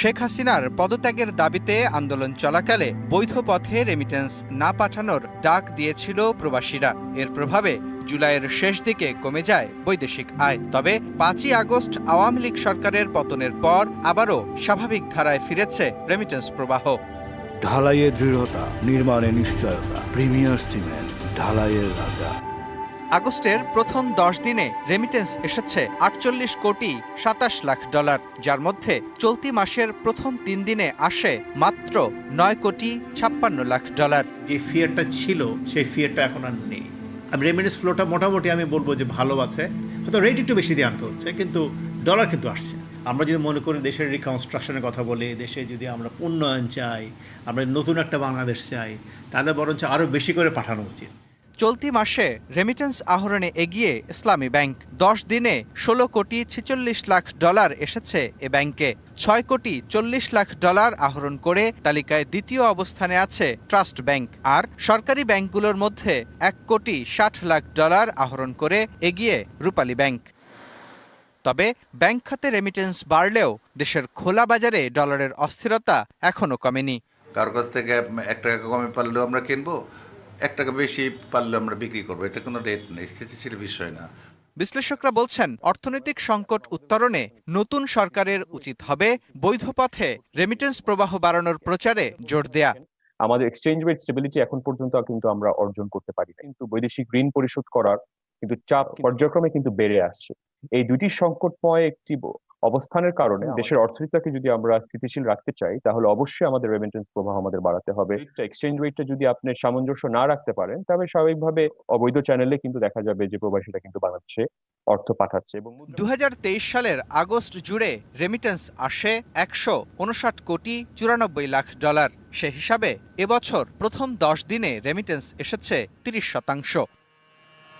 শেখ হাসিনার পদত্যাগের দাবিতে আন্দোলন চলাকালে বৈধ পথে রেমিটেন্স না পাঠানোর ডাক দিয়েছিল প্রবাসীরা। এর প্রভাবে জুলাইয়ের শেষ দিকে কমে যায় বৈদেশিক আয়। তবে 5ই আগস্ট আওয়ামী লীগ সরকারের পতনের পর আবারও স্বাভাবিক ধারায় ফিরেছে রেমিটেন্স প্রবাহ। ঢালাইয়ে দৃঢ়তা, নির্মাণে নিশ্চয়তা। প্রিমিয়ার সিমেন্ট, ঢালাইয়ের রাজা। আগস্টের প্রথম 10 দিনে রেমিটেন্স এসেছে 48 কোটি 27 লাখ ডলার, যার মধ্যে চলতি মাসের প্রথম 3 দিনে আসে মাত্র 9 কোটি 56 লাখ ডলার। যে ফিয়ারটা ছিল সেই ফিয়ারটা এখন আর নেই। আমি রেমিটেন্স ফ্লোটা মোটামুটি আমি বলবো যে ভালো আছে, হয়তো রেট একটু বেশি দিয়ে আনতে হচ্ছে, কিন্তু ডলার কিন্তু আসছে। আমরা যদি মনে করি দেশের রিকনস্ট্রাকশনের কথা বলি, দেশে যদি আমরা উন্নয়ন চাই, আমরা নতুন একটা বাংলাদেশ চাই, তাহলে বরঞ্চ আরও বেশি করে পাঠানো উচিত। চলতি মাসে রেমিটেন্স আহরণে এগিয়ে ইসলামী ব্যাংক। 10 দিনে 16 কোটি 46 লাখ ডলার এসেছে এ ব্যাংকে। 6 কোটি 40 লাখ ডলার আহরণ করে তালিকায় দ্বিতীয় অবস্থানে আছে ট্রাস্ট ব্যাংক। আর সরকারি ব্যাংকগুলোর মধ্যে 1 কোটি 60 লাখ ডলার আহরণ করে এগিয়ে রূপালী ব্যাংক। তবে ব্যাংক খাতে রেমিটেন্স বাড়লেও দেশের খোলা বাজারে ডলারের অস্থিরতা এখনো কমেনি। কারো কাছ থেকে 1 টাকা কমে পারলেও আমরা কিনবো, 1 টাকা বেশি পারলে আমরা বিক্রি করবো। এটা কোনো রেট নেই, স্থিতিশীল বিষয় না। বিশ্লেষকরা বলছেন, অর্থনৈতিক সংকট উত্তরণে নতুন সরকারের উচিত হবে বৈধ পথে রেমিটেন্স প্রবাহ বাড়ানোর প্রচারে জোর দেয়া। আমাদের এক্সচেঞ্জ রেট স্টেবিলিটি এখন পর্যন্ত কিন্তু আমরা অর্জন করতে পারি না, কিন্তু বৈদেশিক ঋণ পরিশোধ করার কিন্তু চাপ পর্যায়ক্রমে কিন্তু বেড়ে আসছে। এই দুটি সংকটময় একটি অবস্থানের কারণে দেশের অর্থনীতিকে যদি আমরা স্থিতিশীল রাখতে চাই, তাহলে অবশ্যই আমাদের রেমিটেন্স প্রবাহ আমাদের বাড়াতে হবে। এক্সচেঞ্জ রেটটা যদি আপনি সামঞ্জস্য না রাখতে পারেন, তবে স্বাভাবিকভাবে অবৈধ চ্যানেলে কিন্তু দেখা যাবে যে প্রবাসীরা কিন্তু বাংলাদেশে অর্থ পাঠাচ্ছে। এবং 2023 সালের আগস্ট জুড়ে রেমিটেন্স আসে 159 কোটি 94 লাখ ডলার। সে হিসাবে এবছর প্রথম 10 দিনে রেমিটেন্স এসেছে 30%।